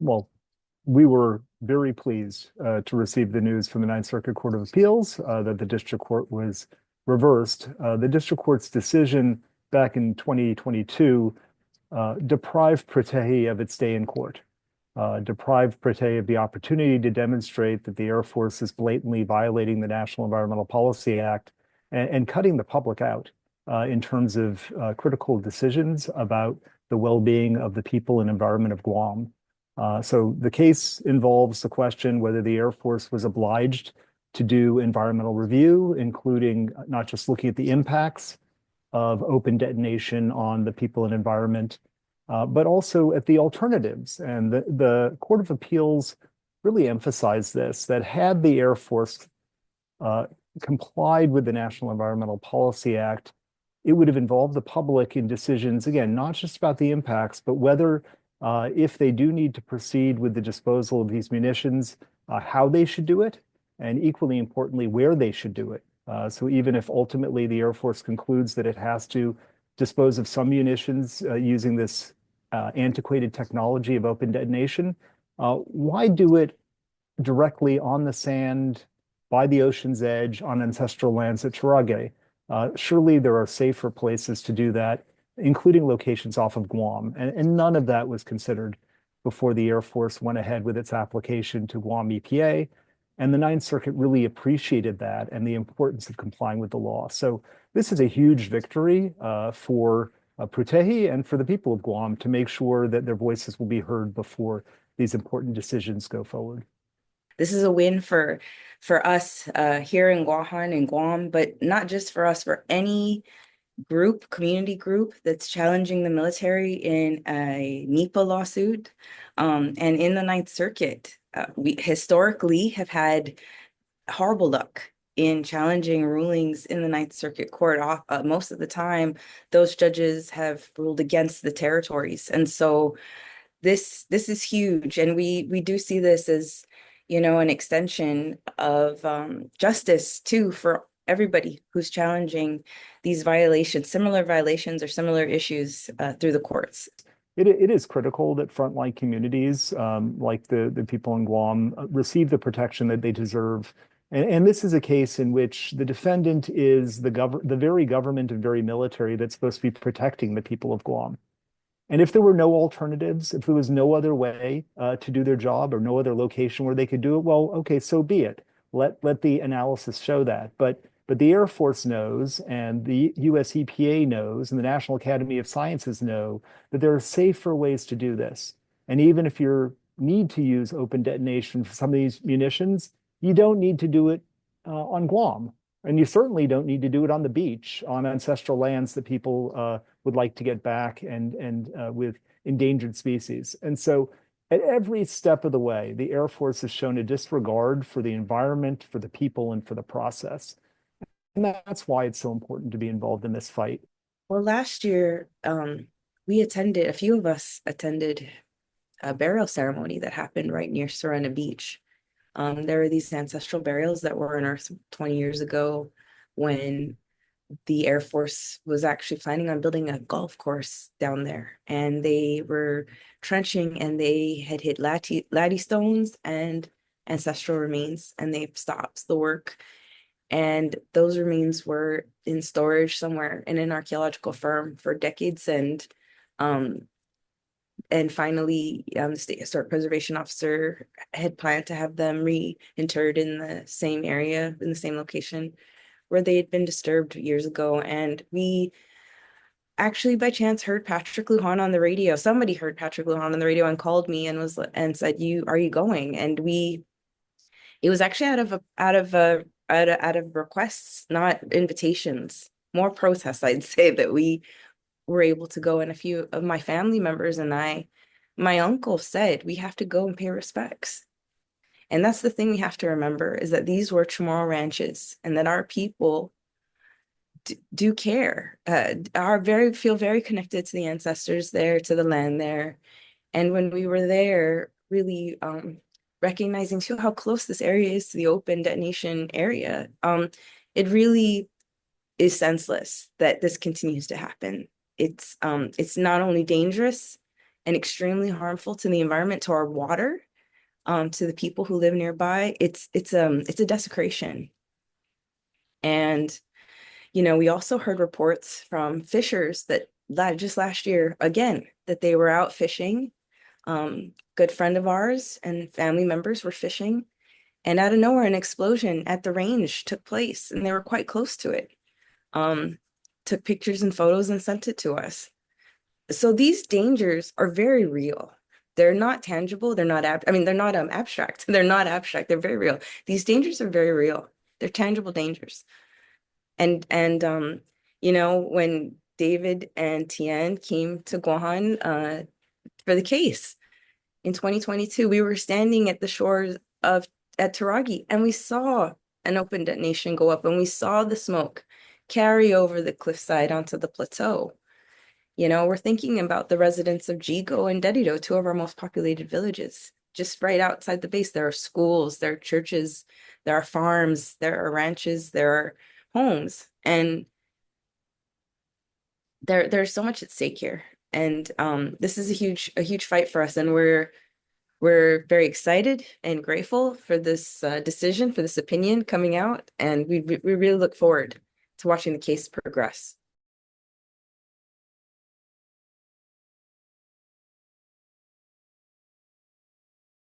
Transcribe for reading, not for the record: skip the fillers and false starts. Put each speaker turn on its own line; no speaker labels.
Well, we were very pleased to receive the news from the Ninth Circuit Court of Appeals that the district court was reversed. The district court's decision back in 2022 deprived Prutehi of its day in court, deprived Prutehi of the opportunity to demonstrate that the Air Force is blatantly violating the National Environmental Policy Act and cutting the public out in terms of critical decisions about the well-being of the people and environment of Guam. So the case involves the question whether the Air Force was obliged to do environmental review, including not just looking at the impacts of open detonation on the people and environment, but also at the alternatives. And the Court of Appeals really emphasized this, that had the Air Force complied with the National Environmental Policy Act, it would have involved the public in decisions, again, not just about the impacts, but whether if they do need to proceed with the disposal of these munitions, how they should do it, and equally importantly, where they should do it. So even if ultimately the Air Force concludes that it has to dispose of some munitions using this antiquated technology of open detonation, why do it directly on the sand, by the ocean's edge, on ancestral lands at Tarague? Surely there are safer places to do that, including locations off of Guam. And none of that was considered before the Air Force went ahead with its application to Guam EPA. And the Ninth Circuit really appreciated that and the importance of complying with the law. So this is a huge victory for Prutehi and for the people of Guam to make sure that their voices will be heard before these important decisions go forward.
This is a win for us here in Guåhan and Guam, but not just for us, for any group, community group that's challenging the military in a NEPA lawsuit. And in the Ninth Circuit, we historically have had horrible luck in challenging rulings in the Ninth Circuit Court. Most of the time, those judges have ruled against the territories. And so this is huge. And we do see this as, you know, an extension of justice too for everybody who's challenging these violations, similar violations or similar issues through the courts.
It is critical that frontline communities like the people in Guam receive the protection that they deserve. And this is a case in which the defendant is the very government and very military that's supposed to be protecting the people of Guam. And if there were no alternatives, if there was no other way to do their job or no other location where they could do it, well, okay, so be it. Let the analysis show that. But the Air Force knows, and the US EPA knows, and the National Academy of Sciences know that there are safer ways to do this. And even if you need to use open detonation for some of these munitions, you don't need to do it on Guam. And you certainly don't need to do it on the beach, on ancestral lands that people would like to get back and with endangered species. And so at every step of the way, the Air Force has shown a disregard for the environment, for the people, and for the process. And that's why it's so important to be involved in this fight.
Well, last year, a few of us attended a burial ceremony that happened right near Tarague Beach. There were these ancestral burials that were unearthed 20 years ago when the Air Force was actually planning on building a golf course down there. And they were trenching and they had hit latte stones and ancestral remains, and they've stopped the work. And those remains were in storage somewhere in an archaeological firm for decades. And finally, the State Historic Preservation Officer had planned to have them reinterred in the same area, in the same location where they had been disturbed years ago. And we actually, by chance, heard Patrick Guåhan on the radio. Somebody heard Patrick Guåhan on the radio and called me and said, "Are you going?" And it was actually out of requests, not invitations, more protests, I'd say, that we were able to go. And a few of my family members and my uncle said, we have to go and pay respects. And that's the thing we have to remember, is that these were Chamorro ranches and that our people do care, feel very connected to the ancestors there, to the land there. And when we were there, really recognizing too how close this area is to the open detonation area, it really is senseless that this continues to happen. It's not only dangerous and extremely harmful to the environment, to our water, to the people who live nearby. It's a desecration. And we also heard reports from fishers that just last year, again, that they were out fishing. Good friend of ours and family members were fishing, and out of nowhere, an explosion at the range took place, and they were quite close to it. Took pictures and photos and sent it to us. So these dangers are very real. They're not tangible. They're not they're not abstract. They're not abstract. They're very real. These dangers are very real. They're tangible dangers. And when David and Tien came to Guåhan for the case in 2022, we were standing at the shores at Tarague, and we saw an open detonation go up, and we saw the smoke carry over the cliffside onto the plateau. We're thinking about the residents of Jigo and Dedido, two of our most populated villages. Just right outside the base, there are schools, there are churches, there are farms, there are ranches, there are homes, and there's so much at stake here. And this is a huge fight for us, and we're very excited and grateful for this decision, for this opinion coming out, and we really look forward to watching the case progress.